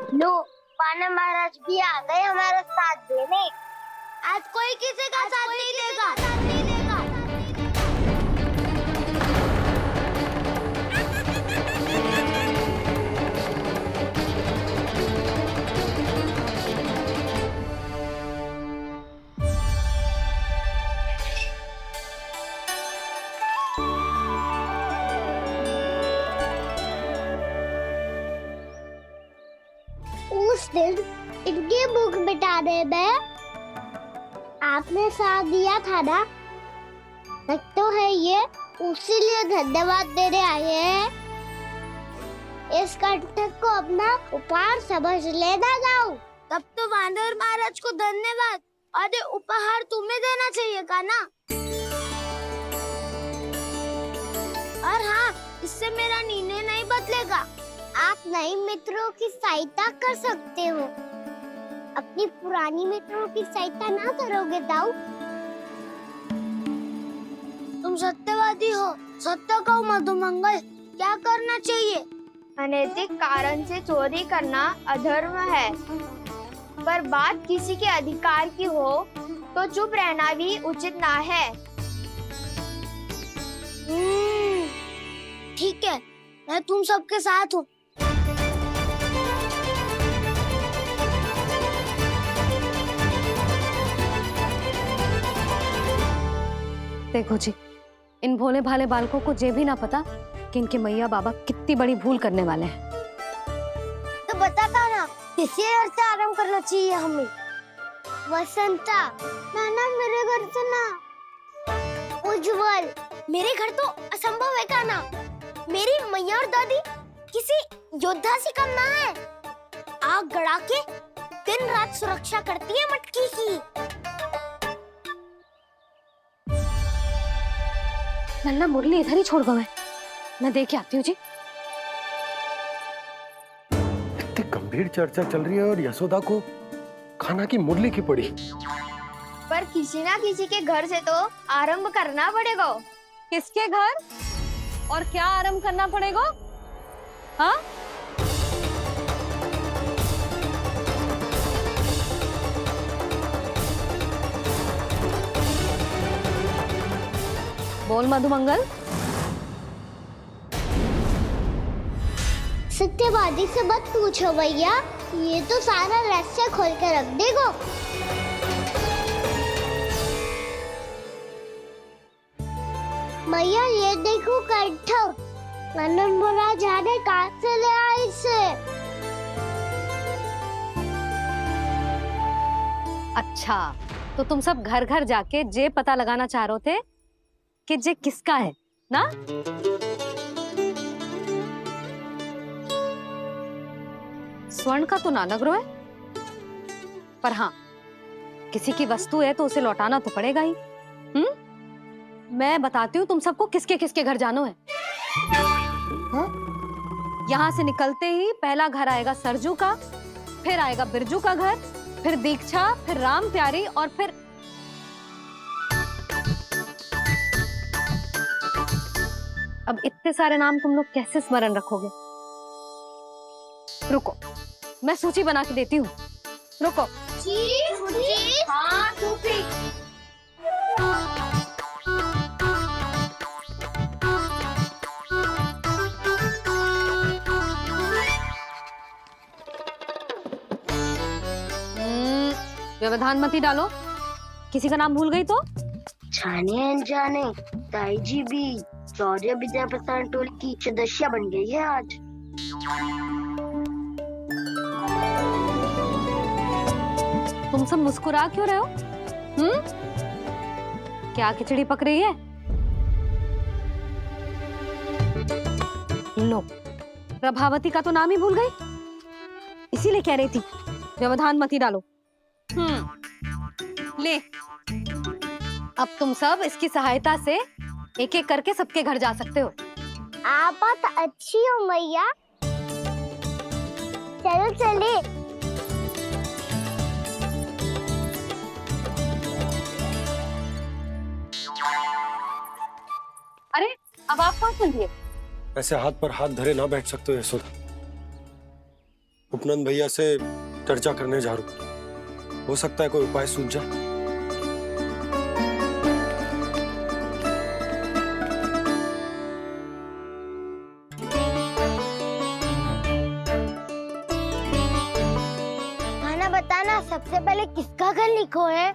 लो, वानर महाराज भी आ गए हमारा साथ देने। आज कोई किसी का साथ नहीं देगा। उस दिन इनकी भूख मिटाने में आपने साथ दिया था ना, तो है ये उसी लिए धन्यवाद देने आए हैं। इस कंटक को अपना उपहार समझ लेना जाओ। तब तो वानर महाराज को धन्यवाद और उपहार तुम्हें देना चाहिए का ना। और हाँ, इससे मेरा निर्णय नहीं बदलेगा। आप नए मित्रों की सहायता कर सकते हो, अपनी पुरानी मित्रों की सहायता ना करोगे दाऊ। तुम सत्यवादी हो, सत्य कहो मधुमंगल, क्या करना चाहिए? अनैतिक कारण से चोरी करना अधर्म है, पर बात किसी के अधिकार की हो तो चुप रहना भी उचित ना है। ठीक है, मैं तुम सबके साथ हूँ। देखो जी, इन भोले भाले बालकों को ये भी ना पता कि इनके मैया बाबा कितनी बड़ी भूल करने वाले हैं। तो बता था ना, किसी घर से आराम करना चाहिए हमें। वसंता, ना मेरे घर से ना। उज्जवल, मेरे घर तो असंभव है का ना। मेरी मैया और दादी किसी योद्धा से कम ना है। आग गड़ा के दिन रात सुरक्षा करती है मटकी की। नन्ना मुरली इधर ही छोड़ गए, मैं देख के आती हूँ जी। इतनी गंभीर चर्चा चल रही है और यशोदा को खाना की मुरली की पड़ी। पर किसी ना किसी के घर से तो आरंभ करना पड़ेगा। किसके घर और क्या आरंभ करना पड़ेगा? हाँ, बोल मधुमंगल। सत्यवादी से मत पूछो भैया, ये तो सारा रहस्य खोल के रख देगा। भैया ये देखो कंठक, वानर महाराज जाने कहाँ से ले आए इसे। अच्छा, तो तुम सब घर घर जाके जे पता लगाना चाह रहे थे कि जे किसका है ना? स्वर्ण का तो ना लग रहा है, पर हाँ, किसी की वस्तु है तो उसे लौटाना तो पड़ेगा ही। मैं बताती हूँ तुम सबको किसके किसके घर जाना है। यहाँ से निकलते ही पहला घर आएगा सरजू का, फिर आएगा बिरजू का घर, फिर दीक्षा, फिर राम प्यारी और फिर अब इतने सारे नाम तुम लोग कैसे स्मरण रखोगे? रुको, मैं सूची बना के देती हूँ। रुको। हाँ, सूची। व्यवधान मत ही डालो, किसी का नाम भूल गई तो? जाने अनजाने ताई जी भी शौर्य विद्या प्रसारण टोली की सदस्य बन गई है आज। तुम सब मुस्कुरा क्यों रहे हो? क्या खिचड़ी पक रही है? लो, प्रभावती का तो नाम ही भूल गई, इसीलिए कह रही थी व्यवधान मत ही डालो। ले, अब तुम सब इसकी सहायता से एक एक करके सबके घर जा सकते हो। आप बात अच्छी हो मैया, चलो चले। अरे, अब आप कहाँ चल दिए? ऐसे हाथ पर हाथ धरे ना बैठ सकते हो यशोदा। उपनंद भैया से चर्चा करने जा रहा हूँ। हो सकता है कोई उपाय सूझ जाए। खाना बताना, सबसे पहले किसका घर लिखो है?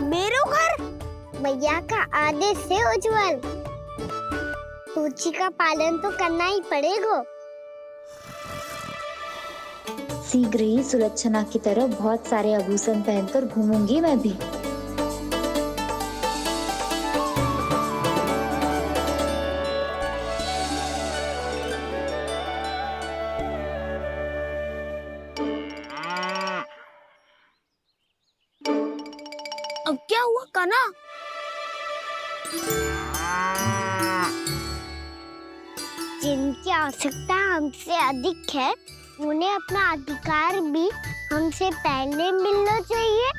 मेरो घर? भैया का आदेश से उज्जवल, सूची का पालन तो करना ही पड़ेगा। शीघ्र ही सुलक्षणा की तरह बहुत सारे आभूषण पहनकर घूमूंगी मैं भी। अब क्या हुआ काना? जिनकी आवश्यकता हमसे अधिक है, उन्हें अपना अधिकार भी हमसे पहले मिलना चाहिए।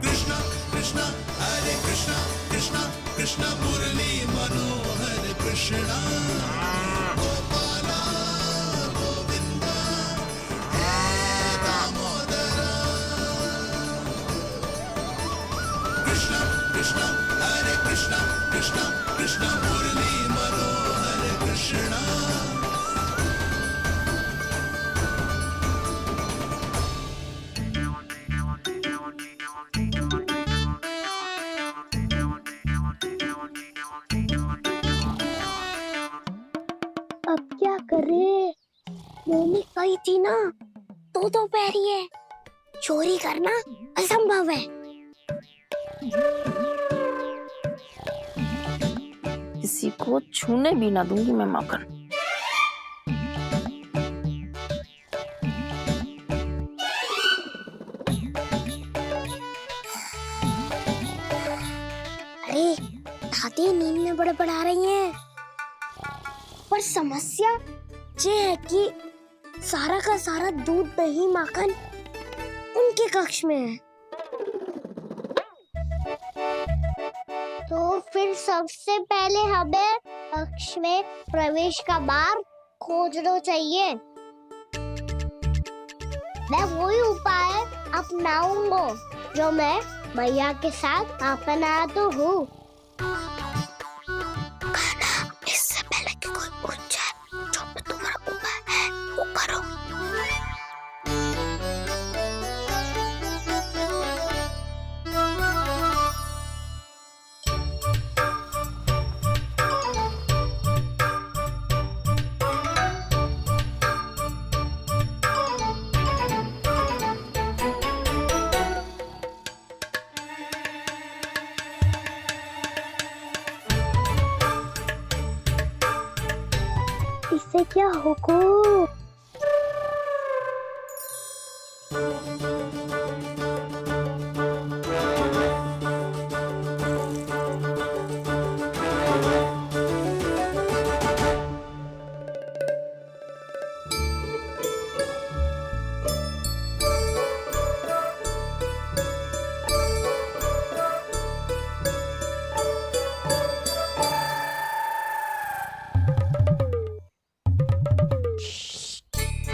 कृष्णा कृष्णा हरे कृष्णा कृष्णा कृष्णा मुरली मनोहर कृष्णा गोपाला गोविंदा हे दामोदरा। कृष्णा कृष्णा हरे कृष्णा कृष्णा कृष्णा मुरली मनोहर कृष्णा। अब क्या करे? मम्मी कही थी ना, दो पैरी है, चोरी करना असंभव है। किसी को छूने भी ना दूंगी मैं माखन। अरे दादी नींद में बड़बड़ा रही हैं। पर समस्या ये है कि सारा का सारा दूध दही माखन उनके कक्ष में है। तो फिर सबसे पहले हमें कक्ष में प्रवेश का मार्ग खोजना चाहिए। मैं वही उपाय अपनाऊंगा जो मैं भैया के साथ अपना तो हूँ। इससे पहले कि कोई पूछ जाए, जो भी तुम्हारा उपाय है वो करो। इससे क्या होगा?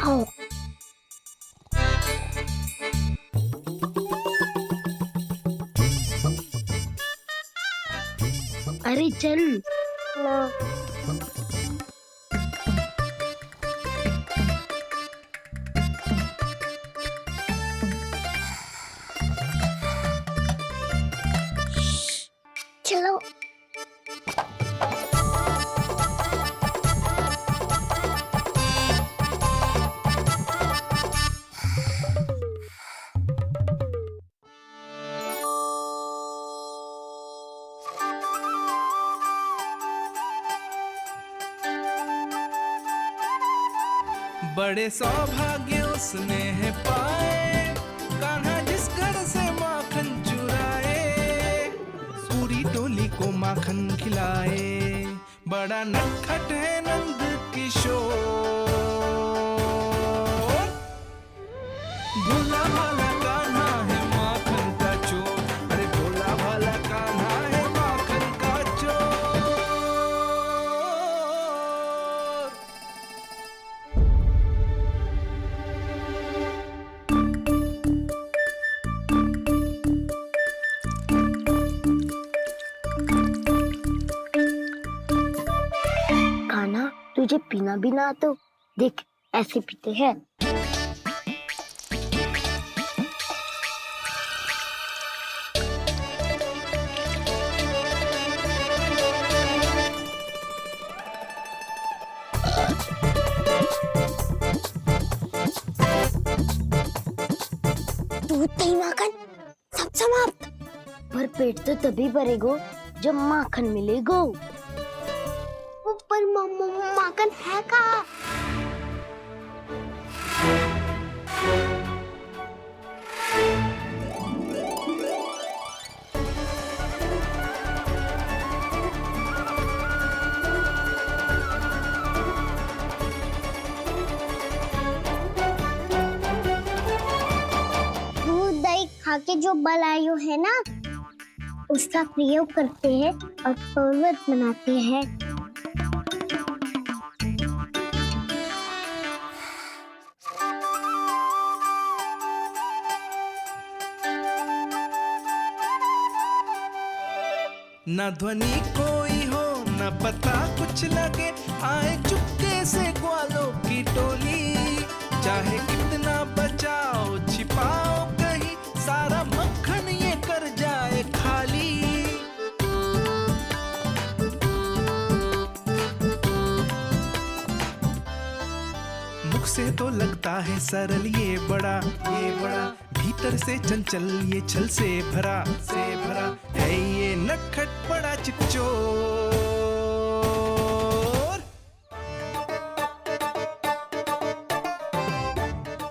आओ। अरे चल ना। चलो। बड़े सौभाग्य उसने है पाए, कान्हा जिस घर से माखन चुराए। सूरी डोली को माखन खिलाए, बड़ा नटखट है नंद किशोर। भोला भाला कान्हा है माखन का चोर, अरे भोला भाला कान्हा है माखन का चोर। कान्हा, तुझे पीना भी ना तो देख ऐसे पीते हैं। दूध दही माखन सब समाप्त। पर पेट तो तभी भरेगो जब माखन मिलेगो। पर माखन है कहाँ? दूध दही खा के जो बलायु है ना, उसका प्रयोग करते हैं और पर्वत बनाते हैं। न ध्वनि कोई हो न पता कुछ लगे, आए चुपके से ग्वालों की टोली। चाहे कितना बचाओ छिपाओ कहीं, सारा मक्खन ये कर जाए खाली। मुख से तो लगता है सरल ये बड़ा भीतर से चंचल ये छल से भरा है ये नटखट बड़ा चिकचोर।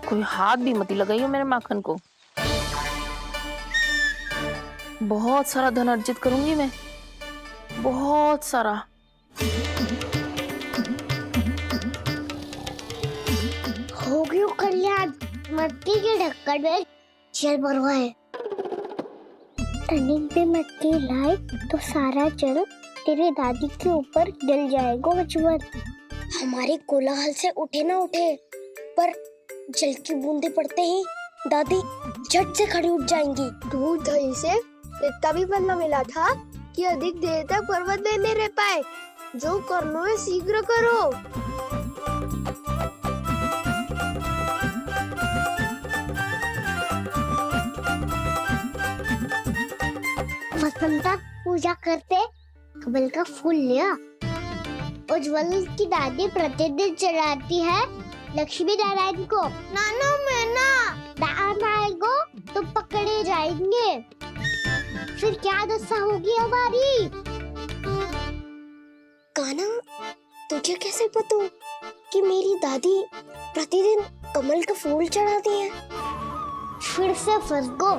कोई हाथ भी मत लगाइयो मेरे माखन को। बहुत सारा धन अर्जित करूंगी मैं, बहुत सारा। हो गयो कल्याण, मट्टी के ढक्कन में जल भरवा है। टनिक पे मट्टी लाए तो सारा जल तेरे दादी के ऊपर गिर जाएगा बचवन। हमारे कोलाहल से उठे ना उठे, पर जल की बूंदे पड़ते ही दादी झट से खड़ी उठ जाएंगी। दूध दही से इतना भी बदला मिला था कि अधिक देर तक पर्वत में नहीं रह पाए। जो करना है शीघ्र करो। वसंता पूजा करते कमल का फूल लिया। उज्जवल की दादी प्रतिदिन चढ़ाती है लक्ष्मी नारायण को। नाना मैना नारायण को तो पकड़े जाएंगे। फिर क्या दशा होगी हमारी? कान्हा, तुझे कैसे पता कि मेरी दादी प्रतिदिन कमल का फूल चढ़ाती है? फिर से फंस गो।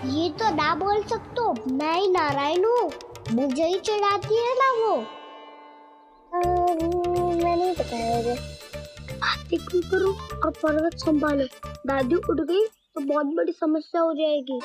ये तो ना बोल सकते, मैं ही नारायण हूँ, मुझे ही चढ़ाती है ना वो। मैं नहीं बताया। आरती क्यों करो और पर्वत संभालो। दादी उठ गई तो बहुत बड़ी समस्या हो जाएगी।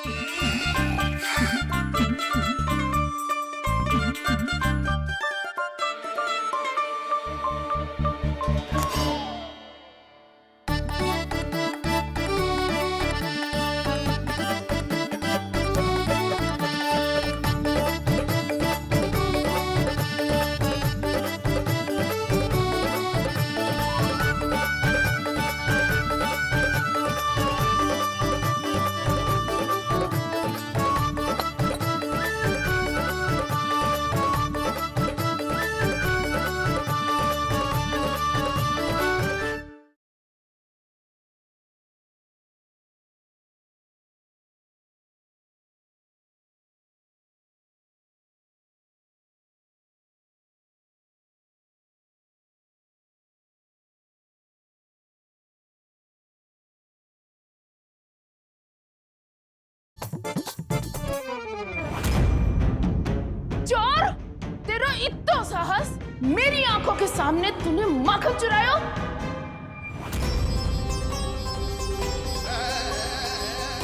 इतना साहस, मेरी आंखों के सामने तूने माखन चुराया।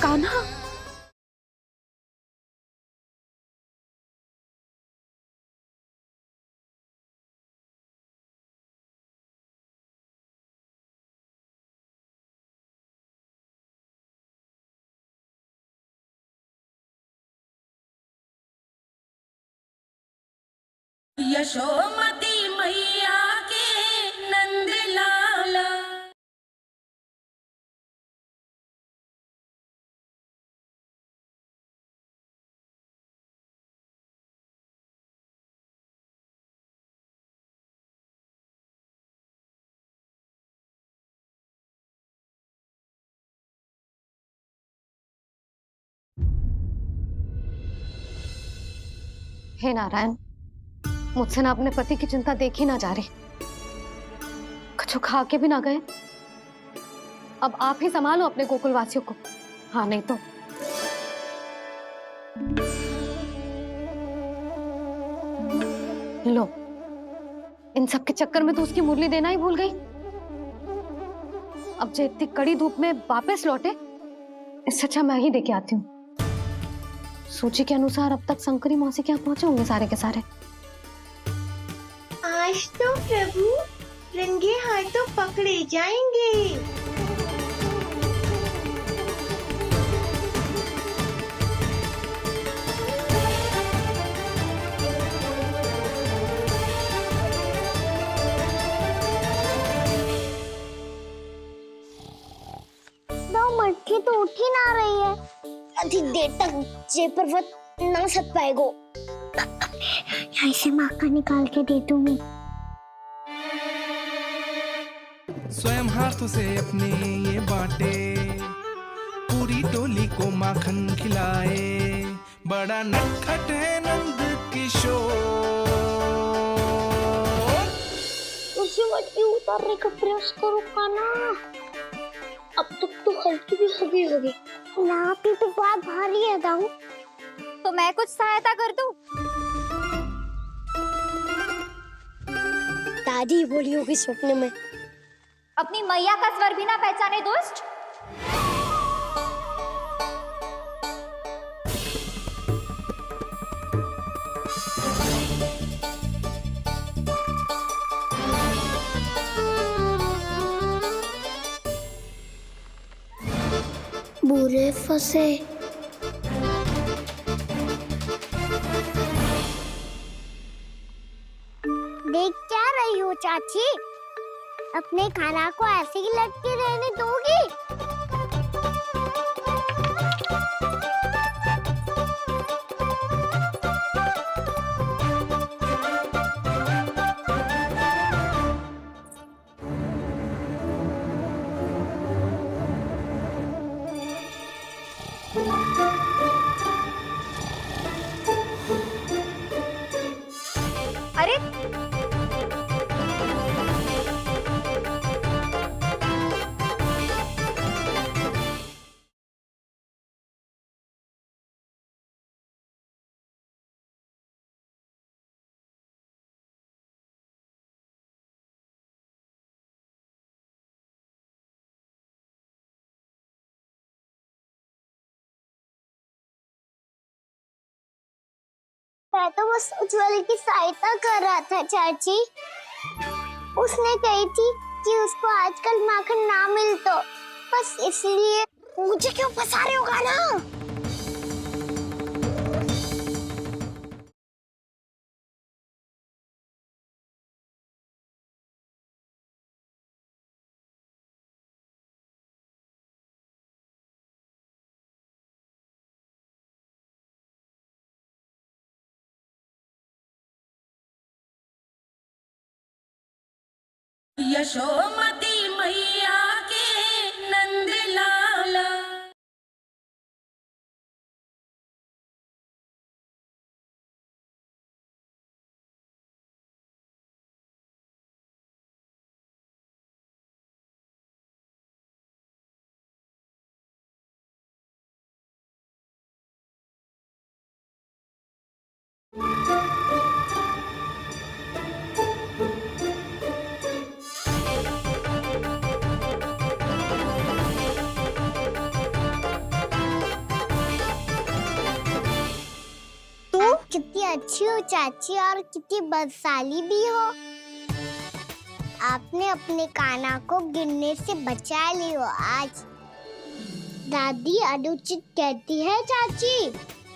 कान्हा, यशोमती मैया के नंद लाला। हे नारायण, मुझसे ना अपने पति की चिंता देखी ना जा रही, कुछ खा के भी ना गए। अब आप ही संभालो अपने गोकुलवासियों को। हाँ, नहीं तो लो, इन सब के चक्कर में तो उसकी मुरली देना ही भूल गई। अब जो इतनी कड़ी धूप में वापस लौटे, इससे अच्छा मैं ही देके आती हूँ। सूची के अनुसार अब तक शंकरी मौसी के यहाँ पहुंचे होंगे सारे के सारे। आज तो प्रभु रंगे हाथों पकड़े जाएंगे। दो मटकी तो उठ ही ना रही है। अधिक देर तक जे पर्वत ना सक पाएगो। यहाँ से माखन निकाल के दे दूंगी। स्वयं हाथों से अपने ये बांटे, पूरी टोली को माखन खिलाए। बड़ा नटखट है नंद किशोर। उसे मटकी उतारने का प्रयास करो कान्हा। अब तक तो हल्की भी हो गई होगी। नापी तो बहुत भारी है दाऊ। तो मैं कुछ सहायता कर दूं? दादी बोली होगी सपने में। अपनी मैया का स्वर भी ना पहचाने दुष्ट। बुरे फंसे। देख क्या रही हो चाची? अपने खाना को ऐसे ही लटके रहने दोगी? अरे मैं तो बस उज्ज्वल की सहायता कर रहा था चाची। उसने कही थी कि उसको आजकल माखन ना मिल तो बस इसलिए। मुझे क्यों फंसा रहे हो गाना? यशोमती मैया के नंद लाला। अच्छी हो चाची और कितनी बदसाली भी हो। आपने अपने कान्हा को गिरने से बचा ली हो आज। दादी अनुचित कहती है चाची,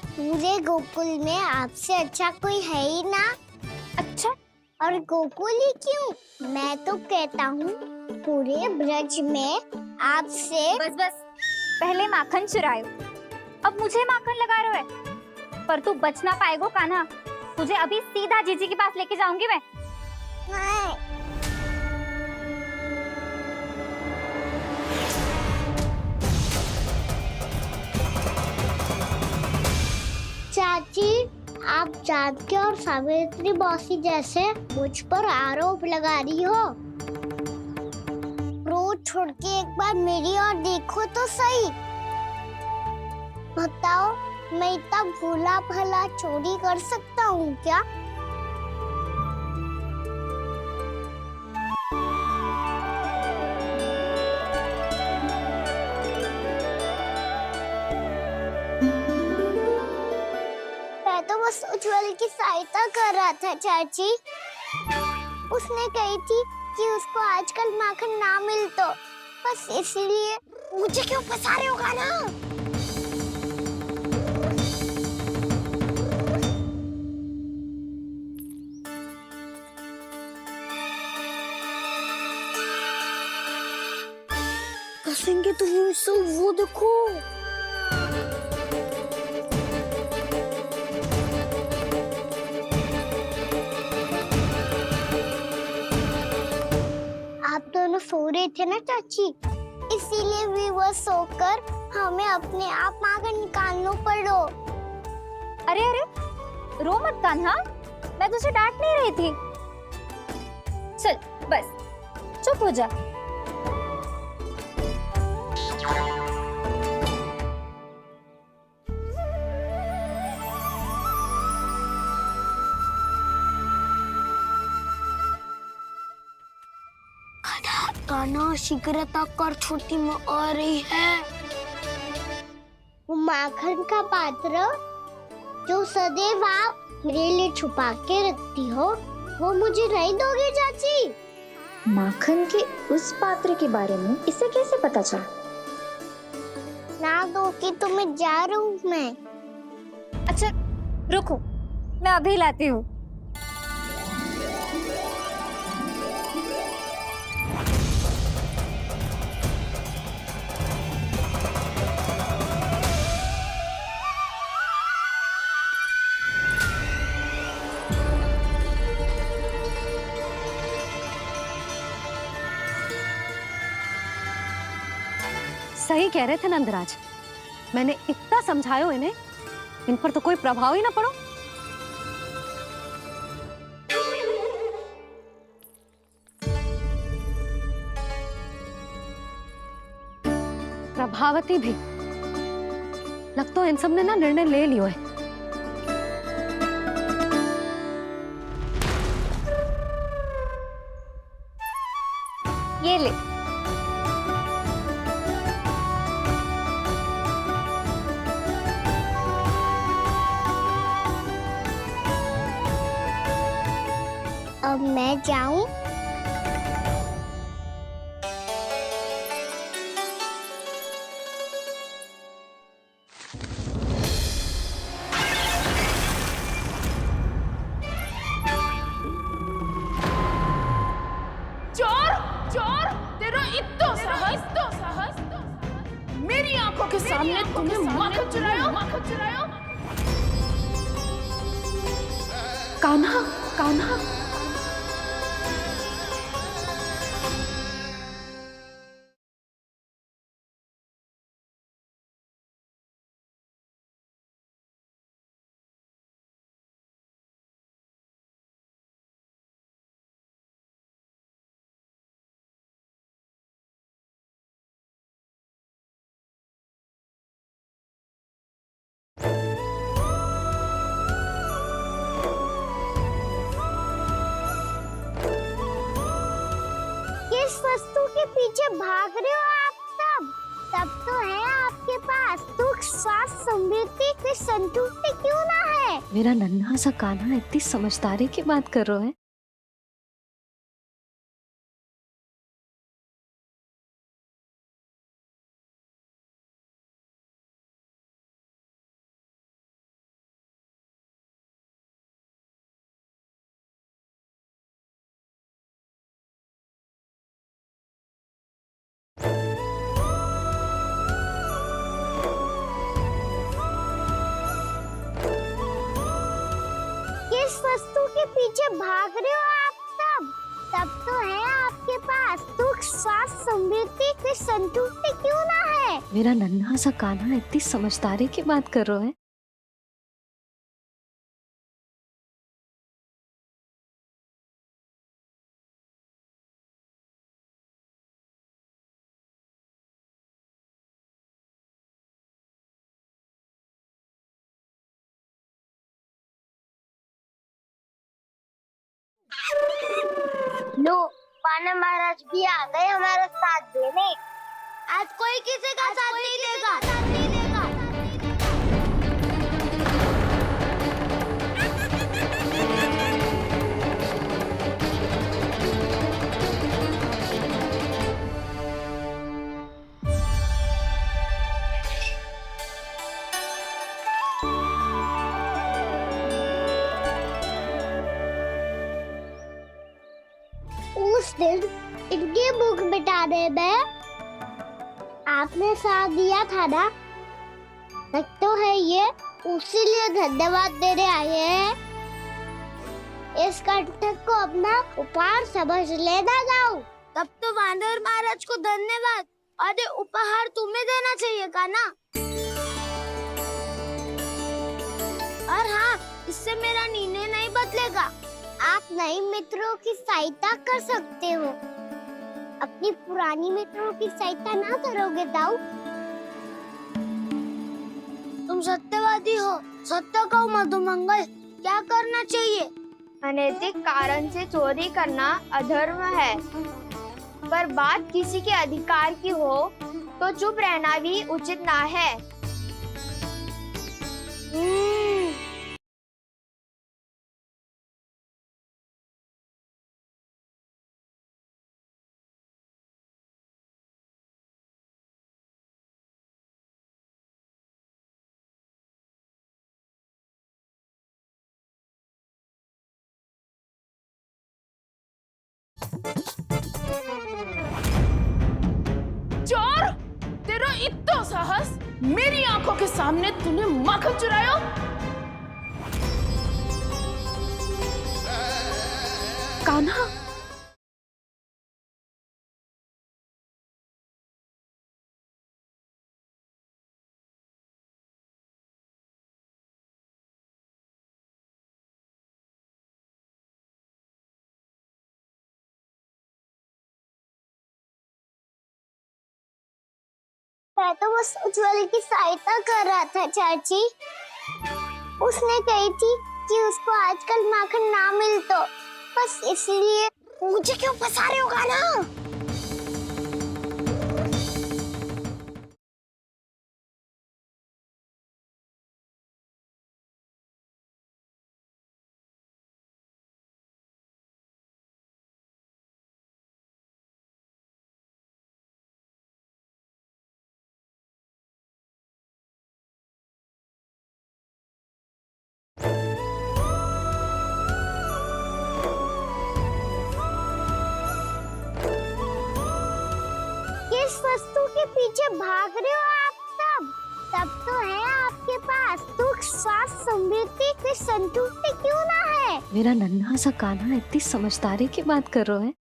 पूरे गोकुल में आपसे अच्छा कोई है ही ना। अच्छा, और गोकुल ही क्यों, मैं तो कहता हूँ पूरे ब्रज में आपसे। बस बस, पहले माखन चुरायो, अब मुझे माखन लगा रहे हो। पर तू बच ना पाएगो कान्हा, तुझे अभी सीधा जीजी के पास लेके जाऊंगी मैं। चाची, आप जानकी और सावित्री मौसी जैसे मुझ पर आरोप लगा रही हो। रोज छोड़ के एक बार मेरी ओर देखो तो सही। बताओ, मैं इतना भोला भला चोरी कर सकता हूँ क्या? मैं तो बस उज्जवल की सहायता कर रहा था चाची। उसने कही थी कि उसको आजकल माखन ना मिल तो बस इसलिए। मुझे क्यों फंसा रहे हो कान्हा? फंसेंगे तो वो देखो। आप दोनों सो रहे थे ना चाची, इसीलिए विवश सोकर हमें अपने आप माखन निकालना पड़ो। अरे अरे, रो मत कान्हा, मैं तुझे डांट नहीं रही थी। चल बस चुप हो जा। कान्हा शीघ्रता कर, छोटी में आ रही है। वो माखन का पात्र जो सदैव आप मेरे लिए छुपा के रखती हो, वो मुझे नहीं दोगे चाची? माखन के उस पात्र के बारे में इसे कैसे पता चला? ना दोगी तो मैं जा रहा हूँ मैं। अच्छा रुको, मैं अभी लाती हूँ। सही कह रहे थे नंदराज, मैंने इतना समझायो इन्हें, इन पर तो कोई प्रभाव ही ना पड़ो। प्रभावती भी लगता है इन सब ने ना निर्णय ले लियो है। ये ले। अब मैं जाऊं? चोर चोर, तेरा इतना साहस, मेरी आंखों के सामने तुमने माखन चुराया। कान्हा, कान्हा, किस वस्तु के पीछे भाग रहे हो आप सब? सब तो है आपके पास, सुख स्वास्थ्य समृद्धि फिर संतुष्टि क्यों ना है? मेरा नन्हा सा कान्हा इतनी समझदारी की बात कर रहे है। किस वस्तु के पीछे भाग रहे हो आप सब? सब तो है आपके पास, सुख स्वास्थ्य समृद्धि फिर संतुष्टि क्यों ना है? मेरा नन्हा सा कान्हा इतनी समझदारी की बात कर रहे है। लो, वानर महाराज भी आ गए हमारा साथ देने। आज कोई किसी का साथ नहीं देगा। उस दिन इनकी भूख मिटाने में आपने साथ दिया था ना, तो है ये उसी लिए धन्यवाद देने आए हैं। इस कंटक को अपना उपहार समझ लेना जाओ। तब तो वानर महाराज को धन्यवाद और ये उपहार तुम्हें देना चाहिए का ना। और हाँ, इससे मेरा निर्णय नहीं बदलेगा। आप नए मित्रों की सहायता कर सकते हो, अपनी पुरानी मित्रों की सहायता ना करोगे दाऊ? तुम सत्यवादी हो, सत्य कहो मधुमंगल, क्या करना चाहिए? अनैतिक कारण से चोरी करना अधर्म है, पर बात किसी के अधिकार की हो तो चुप रहना भी उचित ना है। चोर, तेरा इतना साहस, मेरी आंखों के सामने तूने माखन चुराया। कान्हा, मैं तो बस उज्ज्वल की सहायता कर रहा था चाची। उसने कही थी कि उसको आजकल माखन ना मिल तो बस इसलिए। मुझे क्यों फंसा रहे हो ना? किस वस्तु के पीछे भाग रहे हो आप सब? सब तो है आपके पास, सुख स्वास्थ्य समृद्धि फिर संतुष्टि क्यों ना है? मेरा नन्हा सा कान्हा इतनी समझदारी की बात कर रहे है।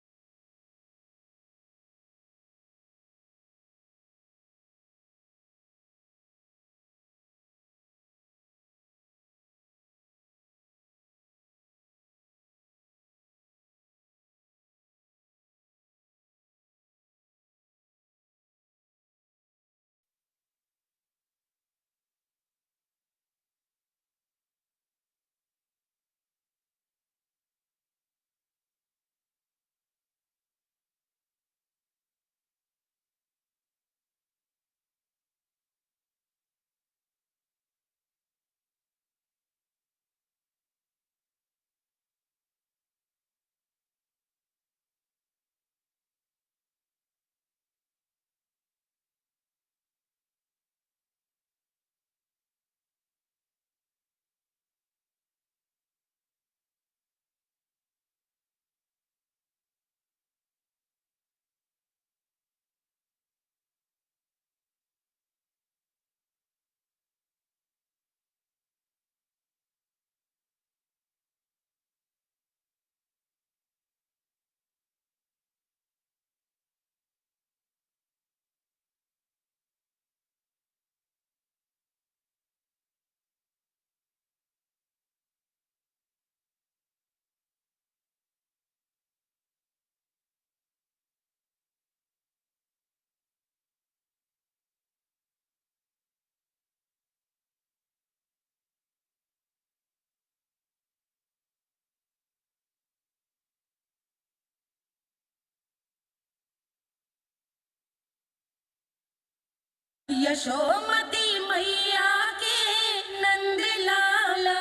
यशोमती मैया के नंद लाला।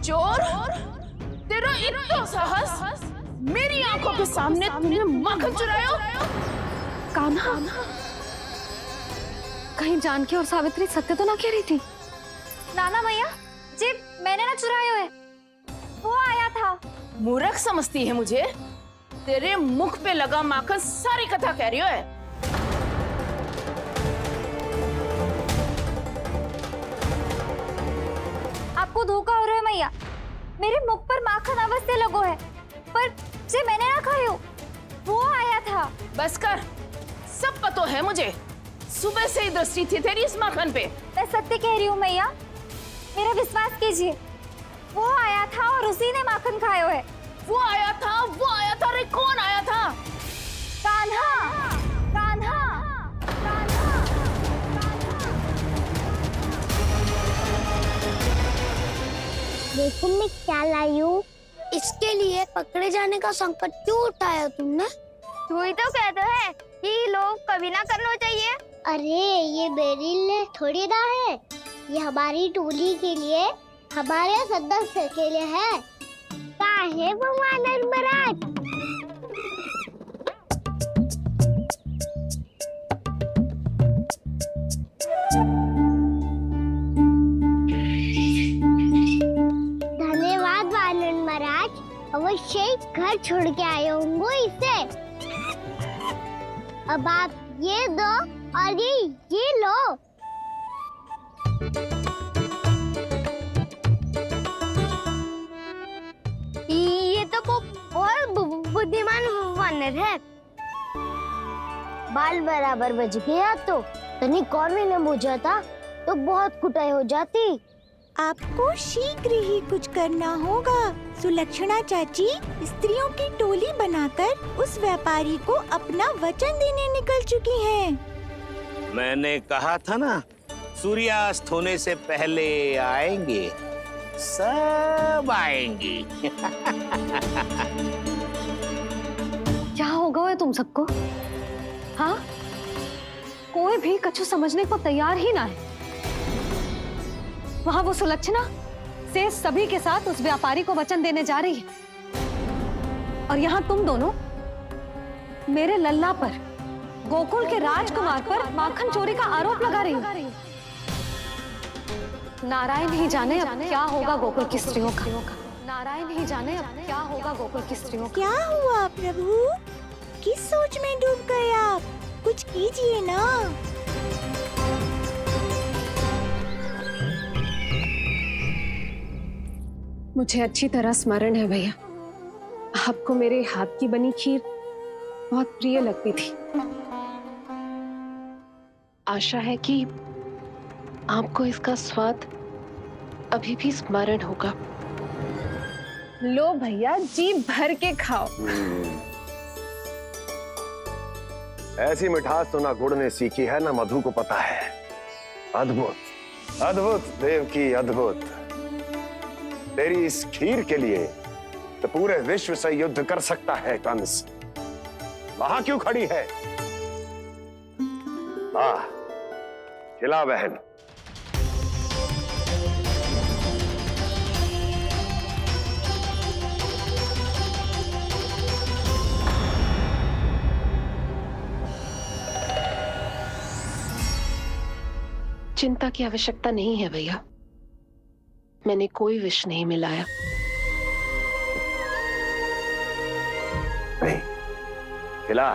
चोर, तेरा इतना साहस, मेरी आंखों के सामने तूने माखन चुराया। कान्हा, कहीं जानकी और सावित्री सत्य तो ना कह रही थी? नाना मैया जी, मैंने ना चुराया है, वो आया था। मूर्ख समझती है मुझे? तेरे मुख पे लगा माखन सारी कथा कह रही है। आपको धोखा हो रहा है मैया, मेरे मुख पर माखन अवश्य लगो है, पर जे मैंने ना खायो, वो आया था। बस कर, सब पतो है मुझे। सुबह से ही दृष्टि थी तेरी इस माखन पे। मैं सत्य कह रही हूँ मैया, मेरा विश्वास कीजिए, वो आया था और उसी ने माखन खायो है। वो आया था, वो आया था। अरे कौन आया था? कान्हा, कान्हा, कान्हा। देखो मैं क्या लाई हूँ। इसके लिए पकड़े जाने का संकट क्यों उठाया तुमने? तू ही तो कहते है कि लोग कभी ना करना चाहिए। अरे ये मेरे लिए थोड़ी ना है, ये हमारी टोली के लिए, हमारे सदस्य के लिए है। काहे भगवान महाराज? धन्यवाद वानर महाराज, अवश्य घर छोड़ के आए होंगे इसे। अब आप ये दो और ये लो। ये तो बहुत बुद्धिमान वानर है। बाल बराबर बज गया तो तनिक और भी न बुझा था तो बहुत कुटाई हो जाती। आपको शीघ्र ही कुछ करना होगा। सुलक्षणा चाची स्त्रियों की टोली बनाकर उस व्यापारी को अपना वचन देने निकल चुकी हैं। मैंने कहा था ना, सूर्यास्त होने से पहले आएंगे, सब आएंगे। क्या होगा है तुम सबको? हाँ, कोई भी कछु समझने को तैयार ही ना है। वहां वो सुलक्षणा से सभी के साथ उस व्यापारी को वचन देने जा रही है, और यहाँ तुम दोनों मेरे लल्ला पर, गोकुल के राजकुमार पर माखन चोरी का आरोप लगा रही हो। नारायण ही जाने अब क्या होगा गोकुल की स्त्रियों का। नारायण ही जाने अब क्या होगा गोकुल की स्त्रियों का। क्या हुआ प्रभु? किस सोच में डूब गए आप? कुछ कीजिए ना। मुझे अच्छी तरह स्मरण है भैया, आपको मेरे हाथ की बनी खीर बहुत प्रिय लगती थी। आशा है कि आपको इसका स्वाद अभी भी स्मरण होगा। लो भैया, जी भर के खाओ। ऐसी मिठास तो ना गुड़ ने सीखी है ना मधु को पता है। अद्भुत, अद्भुत देवकी, अद्भुत। तेरी इस खीर के लिए तो पूरे विश्व से युद्ध कर सकता है कंस। वहां क्यों खड़ी है? खिला बहन। चिंता की आवश्यकता नहीं है भैया, मैंने कोई विष नहीं मिलाया। नहीं, खिला।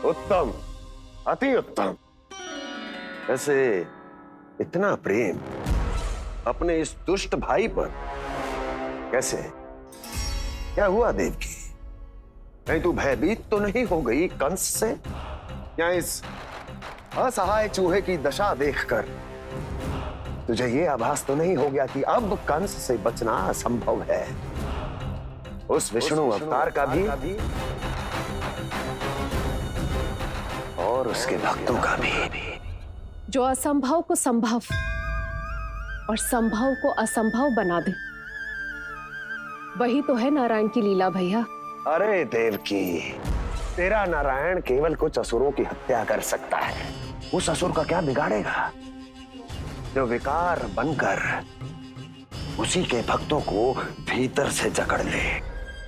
उत्तम, अति उत्तम। वैसे इतना प्रेम अपने इस दुष्ट भाई पर कैसे? क्या हुआ देवकी? कहीं तू भयभीत तो नहीं हो गई कंस से, या इस असहाय चूहे की दशा देखकर तुझे ये आभास तो नहीं हो गया कि अब कंस से बचना असंभव है? उस विष्णु अवतार का भी और उसके भक्तों का भी। जो असंभव को संभव और संभव को असंभव बना दे, वही तो है नारायण की लीला भैया। अरे देवकी, तेरा नारायण केवल कुछ असुरों की हत्या कर सकता है। उस असुर का क्या बिगाड़ेगा जो विकार बनकर उसी के भक्तों को भीतर से जकड़ ले।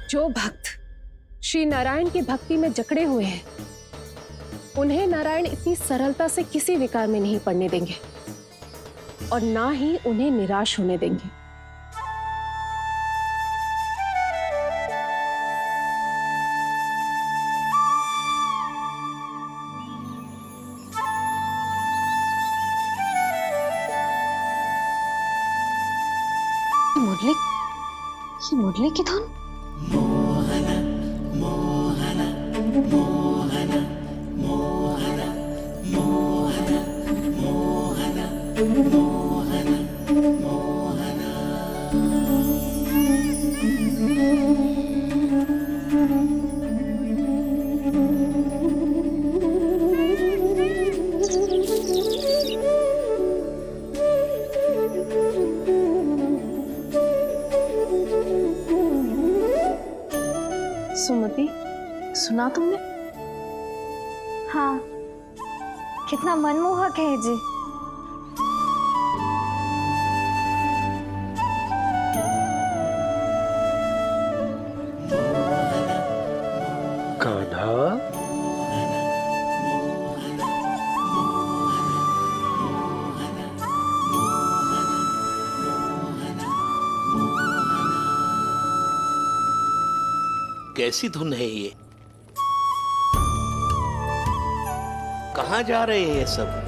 जो भक्त श्री नारायण की भक्ति में जकड़े हुए हैं, उन्हें नारायण इतनी सरलता से किसी विकार में नहीं पड़ने देंगे और ना ही उन्हें निराश होने देंगे। ये मुरली की धुन। सुमति, सुना तुमने? हाँ, कितना मनमोहक है जी। कान्हा, कैसी धुन है ये? कहाँ जा रहे हैं ये सब?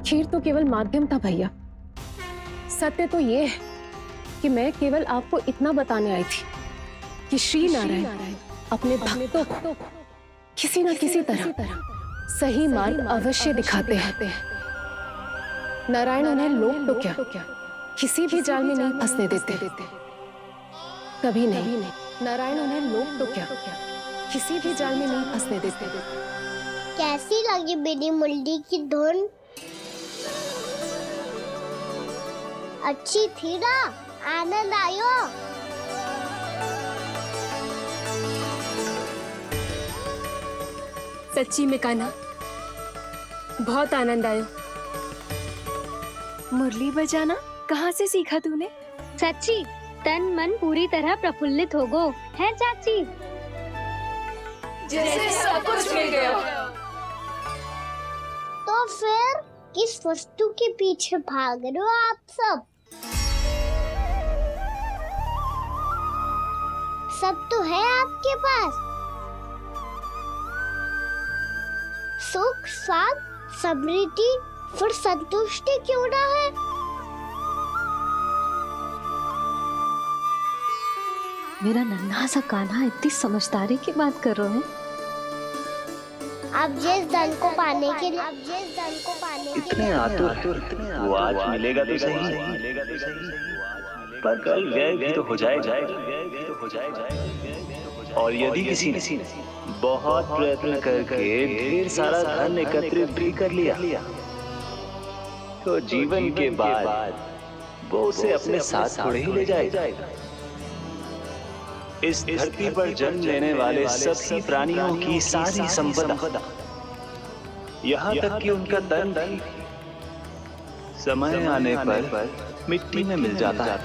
खीर तो केवल माध्यम था भैया। सत्य तो ये है कि मैं केवल आपको इतना बताने आई थी कि श्री नारायण अपने भक्तों को किसी न किसी तरह सही मार्ग अवश्य दिखाते हैं। नारायण उन्हें लोक तो क्या किसी भी जाल में नहीं फंसने देते, कभी नहीं। नारायण उन्हें लोक तो क्या किसी भी जाल में नहीं फंसने देते। कैसी लगी मेरी मुरली की धुन? अच्छी थी ना? आनंद आयो? सच्ची में कान्हा, बहुत आनंद आयो। मुरली बजाना कहाँ से सीखा तूने? सच्ची तन मन पूरी तरह प्रफुल्लित हो गो है चाची। जैसे सब कुछ मिल गया। तो फिर किस वस्तु के पीछे भाग रहे हो आप सब? सब तो है आपके पास। सुख, स्वाद, समृद्धि, फिर संतुष्टि क्यों ना है? मेरा नन्हा सा कान्हा इतनी समझदारी की बात कर रहे हैं। आप जिस धन को पाने के लिए इतने आतुर वो आज मिलेगा तो सही, पर कल व्यय भी तो हो जाएगा। और यदि किसी ने बहुत प्रयत्न करके ढेर सारा धन एकत्रित भी कर लिया, तो जीवन के बाद वो उसे अपने साथ थोड़े ही ले जाएगा। इस धरती पर जन्म लेने वाले सभी प्राणियों की सारी संपदा, यहाँ तक कि उनका तन भी समय आने पर मिट्टी में मिल जाता है।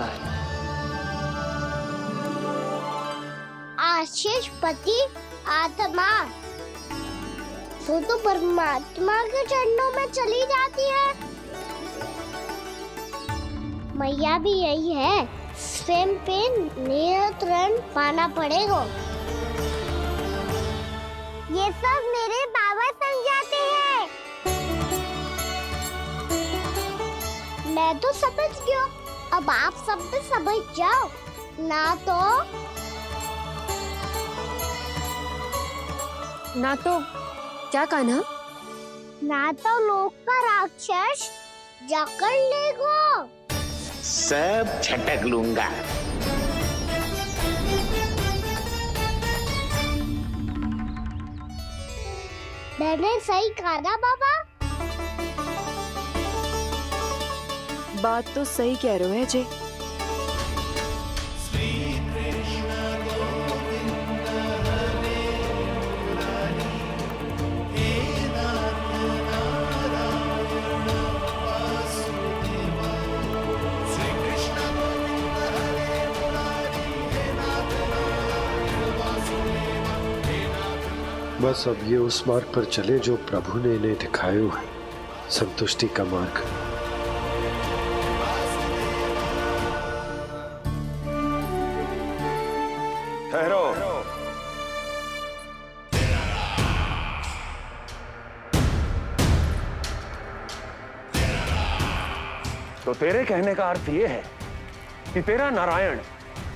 आशीष पति आत्मा तो परमात्मा के चरणों में चली जाती है। मैया भी यही है, स्वयं पे नियंत्रण पाना पड़ेगा। ये सब मेरे बाबा समझाते हैं। मैं तो समझ गया, अब आप सब भी समझ जाओ ना तो क्या कान्हा? ना तो लोक का राक्षस जकड़ लेगा। सब झटक लूंगा। मैंने सही कहा ना बाबा? बात तो सही कह रहे हो अजय। बस अब ये उस मार्ग पर चले जो प्रभु ने इन्हें दिखाया है, संतुष्टि का मार्ग। ठहरो। तो तेरे कहने का अर्थ यह है कि तेरा नारायण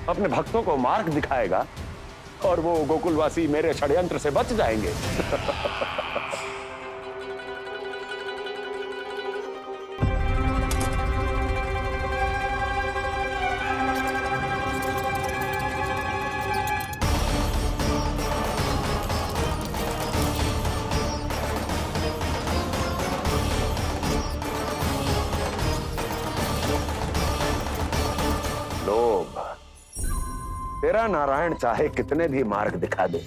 अपने भक्तों को मार्ग दिखाएगा और वो गोकुलवासी मेरे षड्यंत्र से बच जाएंगे। लोभ, तेरा नारायण चाहे कितने भी मार्ग दिखा दे,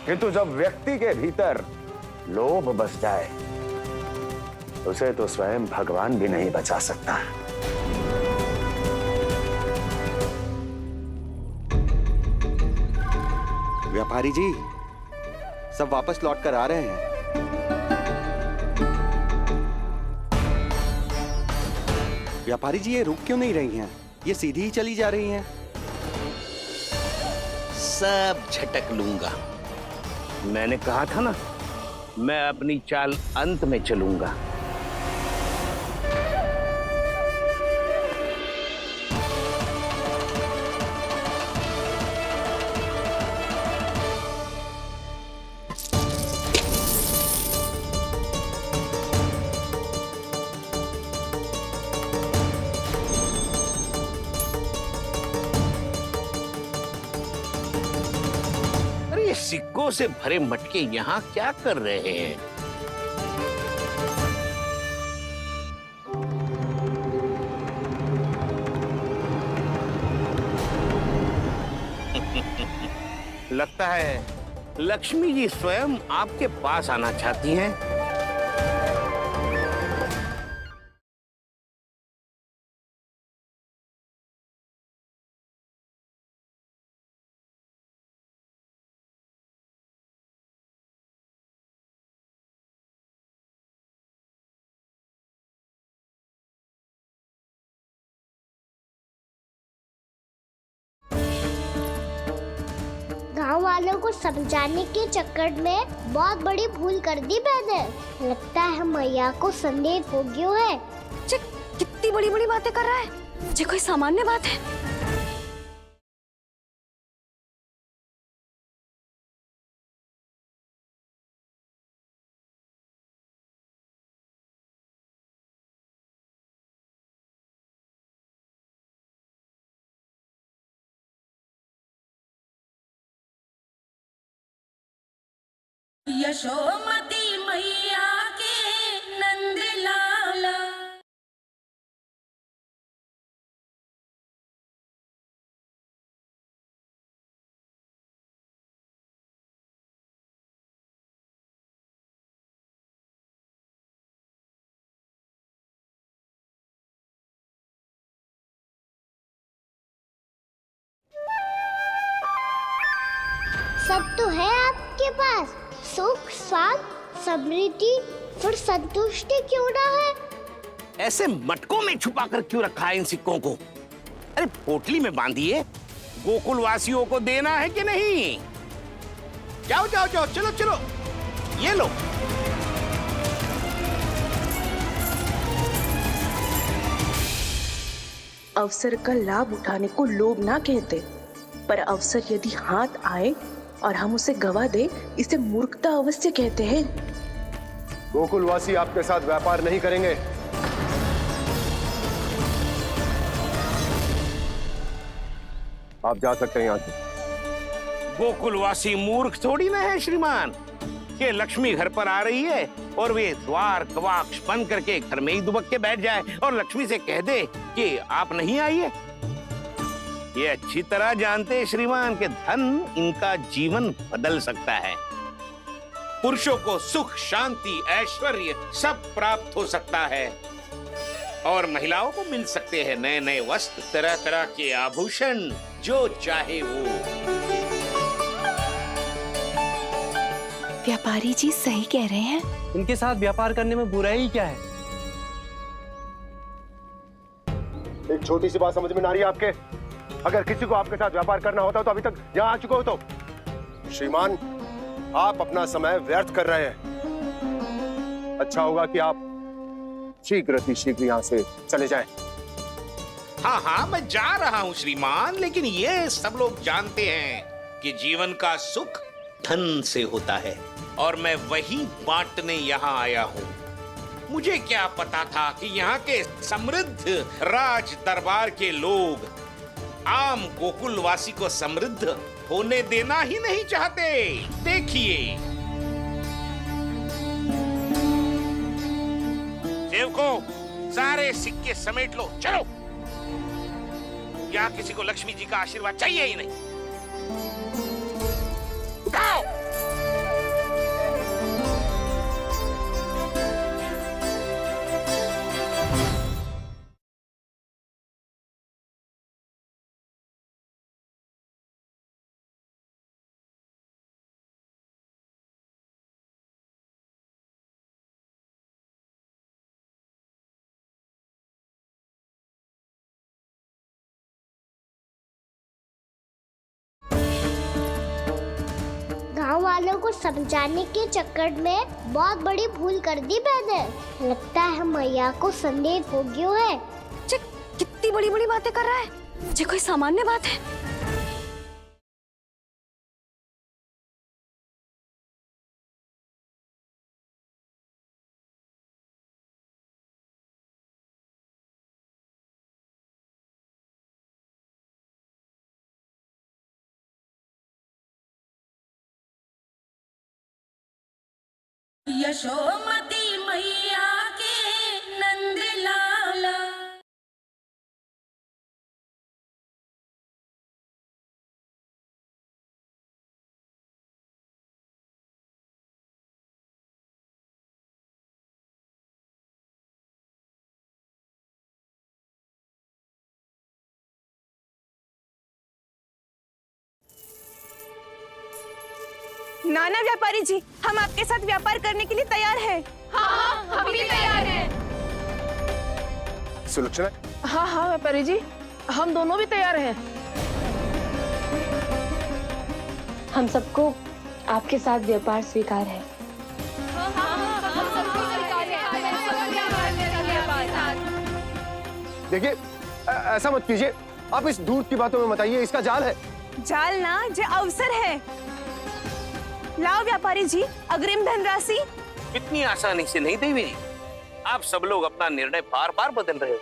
किंतु जब व्यक्ति के भीतर लोभ बस जाए, उसे तो स्वयं भगवान भी नहीं बचा सकता। व्यापारी जी, सब वापस लौट कर आ रहे हैं। व्यापारी जी, ये रुक क्यों नहीं रही हैं? ये सीधी ही चली जा रही हैं। सब झटक लूंगा। मैंने कहा था ना, मैं अपनी चाल अंत में चलूंगा। सिक्कों से भरे मटके यहाँ क्या कर रहे हैं? लगता है लक्ष्मी जी स्वयं आपके पास आना चाहती हैं। गांव वालों को समझाने के चक्कर में बहुत बड़ी भूल कर दी मैंने। लगता है मैया को संदेह हो गया है। कितनी बड़ी बड़ी बातें कर रहा है, ये कोई सामान्य बात है? यशोमती मैया के नंद लाला। सब तो है आपके पास, सुख, स्वाद, समृद्धि, फिर संतुष्टि क्यों ना है? ऐसे मटकों में छुपा कर क्यों रखा है इन सिक्कों को? अरे पोटली में बांधिए, गोकुल वासियों को देना है कि नहीं? जाओ जाओ जाओ, चलो चलो, ये लो। अवसर का लाभ उठाने को लोभ ना कहते, पर अवसर यदि हाथ आए और हम उसे गवा दे, इसे मूर्खता अवश्य कहते हैं। गोकुलवासी आपके साथ व्यापार नहीं करेंगे। आप जा सकते हैं यहाँ से। गोकुलवासी मूर्ख थोड़ी ना है श्रीमान। ये लक्ष्मी घर पर आ रही है और वे द्वार कवाक्ष बंद करके घर में ही दुबक के बैठ जाए और लक्ष्मी से कह दे कि आप नहीं आइए। ये अच्छी तरह जानते हैं श्रीमान कि धन इनका जीवन बदल सकता है। पुरुषों को सुख, शांति, ऐश्वर्य सब प्राप्त हो सकता है और महिलाओं को मिल सकते हैं नए नए वस्त्र, तरह तरह के आभूषण, जो चाहे वो। व्यापारी जी सही कह रहे हैं। इनके साथ व्यापार करने में बुराई क्या है? एक छोटी सी बात समझ में ना रही है आपके? अगर किसी को आपके साथ व्यापार करना होता तो अभी तक यहाँ आ चुके हो। तो श्रीमान, आप अपना समय व्यर्थ कर रहे हैं। अच्छा होगा कि आप शीघ्र यहाँ से चले जाएं। हाँ हाँ, मैं जा रहा हूँ श्रीमान, लेकिन ये सब लोग जानते हैं कि जीवन का सुख धन से होता है और मैं वही बांटने यहाँ आया हूँ। मुझे क्या पता था कि यहाँ के समृद्ध राज दरबार के लोग आम गोकुलवासी को समृद्ध होने देना ही नहीं चाहते। देखिए, सेवकों, सारे सिक्के समेट लो, चलो। यहाँ किसी को लक्ष्मी जी का आशीर्वाद चाहिए ही नहीं। उठाओ। गांव वालों को समझाने के चक्कर में बहुत बड़ी भूल कर दी मैंने। लगता है मैया को संदेह हो गया है। कितनी बड़ी बड़ी बातें कर रहा है, ये कोई सामान्य बात है? यशोमती मैया के नंद लाला। नाना व्यापारी जी, हम आपके साथ व्यापार करने के लिए तैयार हैं। हाँ, हम भी तैयार हैं। सुलक्षणा? हाँ हाँ व्यापारी जी, हम दोनों भी तैयार हैं। हम सबको आपके साथ व्यापार स्वीकार है। देखिए, ऐसा मत कीजिए। आप इस दूध की बातों में मत आइए, इसका जाल है। जाल ना, जे अवसर है। लाओ व्यापारी जी अग्रिम धनराशि। इतनी आसानी से नहीं देवी जी। आप सब लोग अपना निर्णय बार बार बदल रहे हो।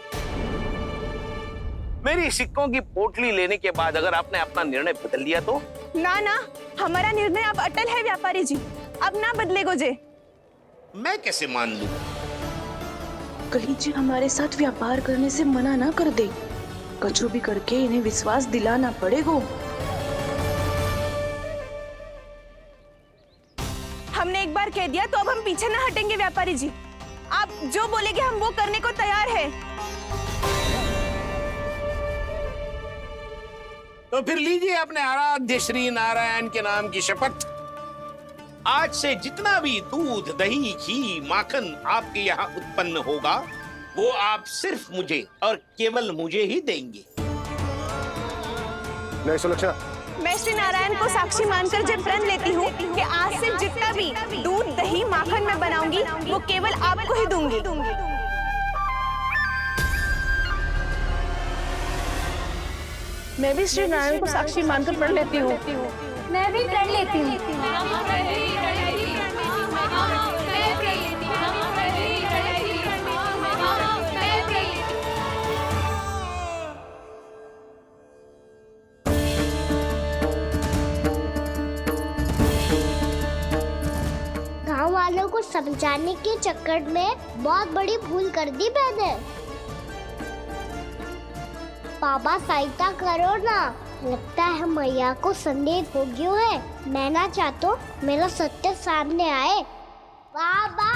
मेरी सिक्कों की पोटली लेने के बाद अगर आपने अपना निर्णय बदल लिया तो? ना ना, हमारा निर्णय अब अटल है व्यापारी जी, अब ना बदलेगो जे। मैं कैसे मान लूं? कहीं जी हमारे साथ व्यापार करने से मना ना कर दे। कछु भी करके इन्हें विश्वास दिलाना पड़ेगा। हमने एक बार कह दिया तो अब हम पीछे ना हटेंगे व्यापारी जी। आप जो बोलेंगे हम वो करने को तैयार है। तो फिर लीजिए अपने आराध्य श्री नारायण के नाम की शपथ। आज से जितना भी दूध, दही, घी, माखन आपके यहाँ उत्पन्न होगा वो आप सिर्फ मुझे और केवल मुझे ही देंगे। नहीं सुलक्षणा, मैं श्री नारायण को साक्षी मानकर जब प्रण लेती हूँ कि आज से जितना भी दूध, दही, माखन मैं बनाऊंगी वो केवल आपको ही दूंगी। मैं भी श्री नारायण को साक्षी मानकर प्रण लेती हूँ। मैं भी प्रण लेती हूँ। गांव वालों को समझाने के चक्कर में बहुत बड़ी भूल कर दी मैंने। बाबा सहायता करो ना, लगता है मैया को संदेह हो गया है। मैं ना चाहता मेरा सत्य सामने आए। बाबा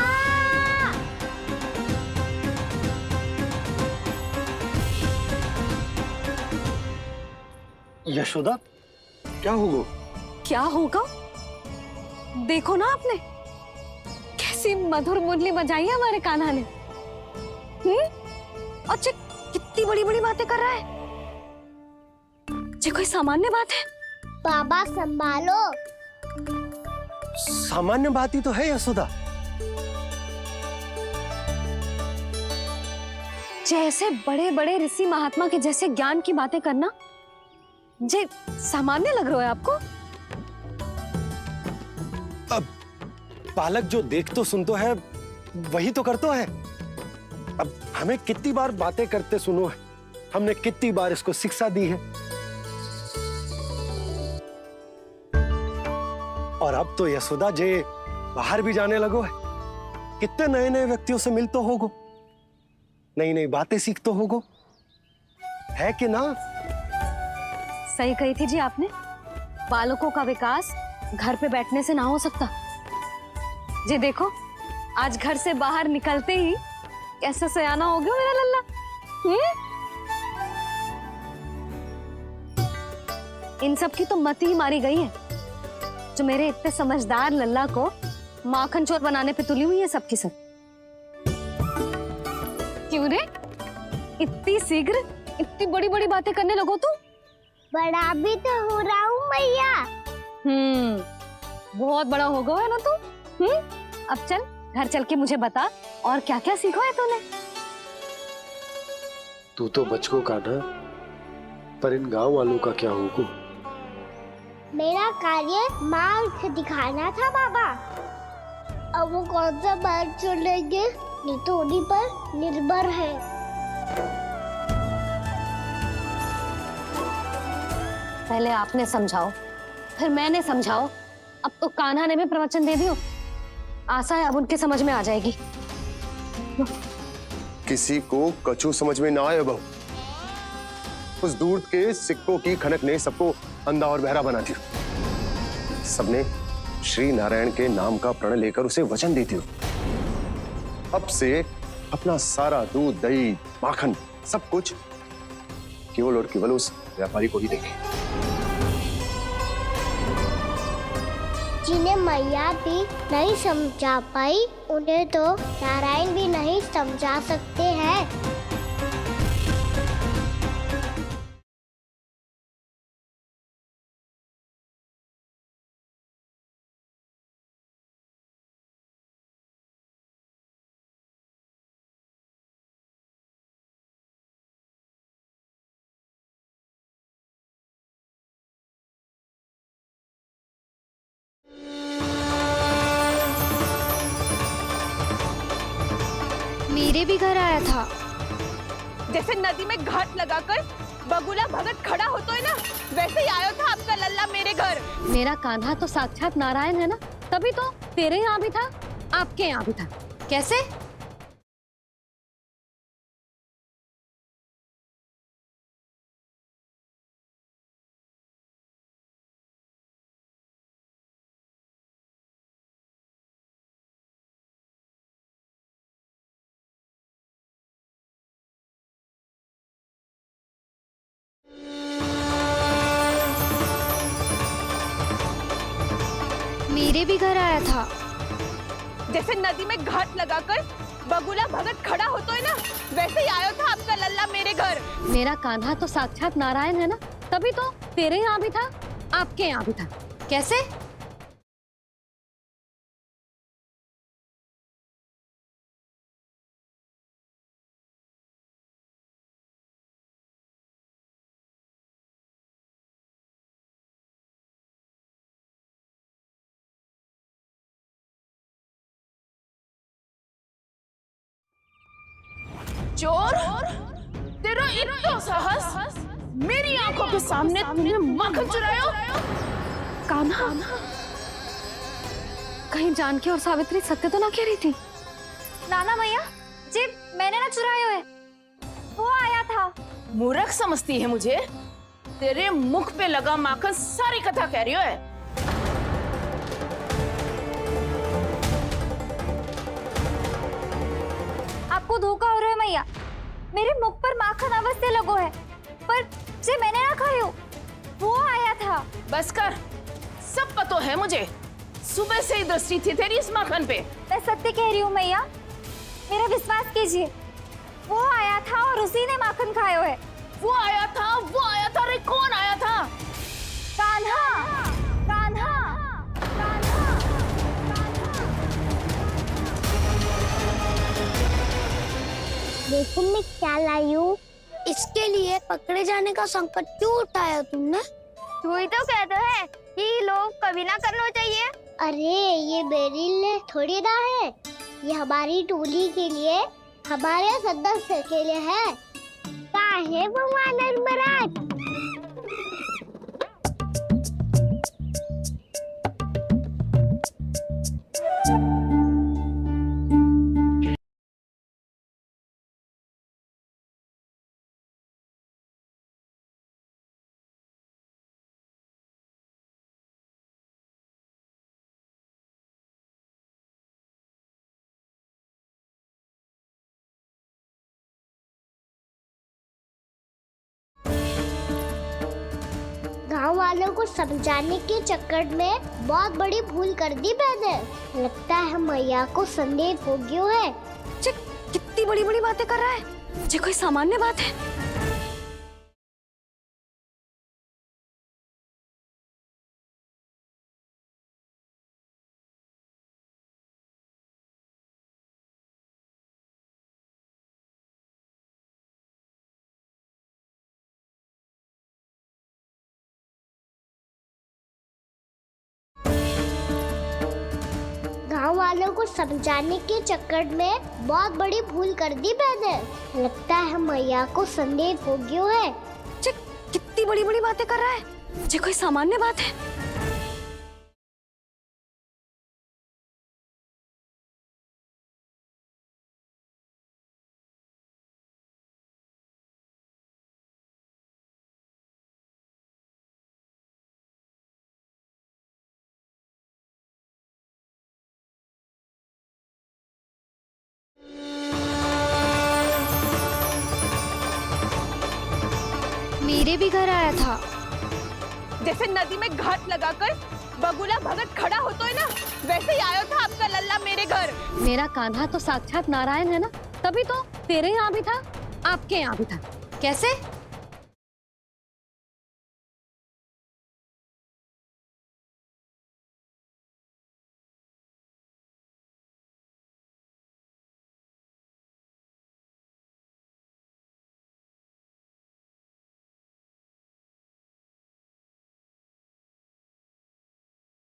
यशोदा, क्या होगा? क्या होगा? देखो ना आपने कैसी मधुर मुरली बजाई है हमारे कान्हा ने। अच्छा, कितनी बड़ी बड़ी बातें कर रहा है। ये कोई सामान्य बात है? बाबा संभालो। सामान्य बात ही तो है यशोदा। जैसे बड़े बड़े ऋषि महात्मा के जैसे ज्ञान की बातें करना जे सामान्य लग रहा है आपको? अब बालक जो देख तो सुन तो है वही तो करता है। अब हमें कितनी बार बातें करते सुनो है, हमने कितनी बार इसको शिक्षा दी है। और अब तो यशोदा जे बाहर भी जाने लगो है, कितने नए नए व्यक्तियों से मिल तो होगो, नई नई बातें सीख तो होगो, है कि ना? सही कही थी जी आपने। बालकों का विकास घर पे बैठने से ना हो सकता। जी देखो, आज घर से बाहर निकलते ही कैसा सयाना हो गया मेरा लल्ला। इन सब की तो मत ही मारी गई है, जो मेरे इतने समझदार लल्ला को माखन चोर बनाने पे तुली हुई है सबकी सब। क्यों रे, इतनी शीघ्र इतनी बड़ी बड़ी बातें करने लगो तू? बड़ा भी तो हो रहा हूँ मैया। बहुत बड़ा हो गया है ना तू। अब चल घर चल के मुझे बता और क्या क्या सीखा है तूने। तू तो बचको का ना, पर इन गांव वालों का क्या होगा? मेरा कार्य मार्ग दिखाना था बाबा। अब वो कौन सा मार्ग चुनेंगे ये तो उन्हीं पर निर्भर है। पहले आपने समझाओ, फिर मैंने समझाओ, अब तो कान्हा ने भी प्रवचन दे दियो। आशा है अब उनके समझ में आ जाएगी। किसी को कछु समझ में ना आए बहू। उस दूध के सिक्कों की खनक ने सबको अंधा और बहरा बना दिया। सबने श्री नारायण के नाम का प्रण लेकर उसे वचन देती हो। अब से अपना सारा दूध, दही, माखन सब कुछ केवल और केवल उस व्यापारी को ही देंगे। जिन्हें मैया भी नहीं समझा पाई, उन्हें तो नारायण भी नहीं समझा सकते हैं। मेरे भी घर आया था। जैसे नदी में घाट लगाकर बगुला भगत खड़ा होता है ना, वैसे ही आया था आपका लल्ला मेरे घर। मेरा कान्हा तो साक्षात नारायण है ना, तभी तो तेरे यहाँ भी था, आपके यहाँ भी था। कैसे? मेरे भी घर आया था। जैसे नदी में घाट लगाकर बगुला भगत खड़ा होता है ना, वैसे ही आया था आपका लल्ला मेरे घर। मेरा कान्हा तो साक्षात नारायण है ना, तभी तो तेरे यहाँ भी था, आपके यहाँ भी था। कैसे? चोर, तेरा इतना साहस, मेरी आंखों के सामने तूने माखन चुराया। कान्हा, कहीं जानकी और सावित्री सत्य तो ना कह रही थी? नाना मैया जी, मैंने ना चुराया है, वो आया था। मूर्ख समझती है मुझे? तेरे मुख पे लगा माखन सारी कथा कह रही है। आपको धोखा हो रहा है मैया, मेरे मुख पर माखन अवश्य लगो है, पर जे मैंने ना खायो, वो आया था। बस कर, सब पता है मुझे, सुबह से ही दृष्टि थी तेरी इस माखन पे। मैं सत्य कह रही हूँ मैया, मेरा विश्वास कीजिए, वो आया था और उसी ने माखन खायो है। वो आया था, वो आया था। अरे कौन आया था? कान्हा, कान्हा, कान्हा। देखो मैं क्या लाई हूँ। इसके लिए पकड़े जाने का संकट क्यों उठाया तुमने? तू ही तो कहता है कि लोग कभी ना करना चाहिए। अरे ये मेरे लिए थोड़ी ना है, ये हमारी टोली के लिए, हमारे सदस्य के लिए है। काहे भगवान महाराज? गांव वालों को समझाने के चक्कर में बहुत बड़ी भूल कर दी मैंने। लगता है मैया को संदेह हो गया है। कितनी बड़ी बड़ी बातें कर रहा है, ये कोई सामान्य बात है? गांव वालों को समझाने के चक्कर में बहुत बड़ी भूल कर दी मैंने। लगता है मैया को संदेह हो गया है। कितनी बड़ी बड़ी बातें कर रहा है, ये कोई सामान्य बात है? मेरे भी घर आया था। जैसे नदी में घाट लगाकर बगुला भगत खड़ा होता है ना, वैसे ही आया था आपका लल्ला मेरे घर। मेरा कान्हा तो साक्षात नारायण है ना, तभी तो तेरे यहाँ भी था, आपके यहाँ भी था। कैसे?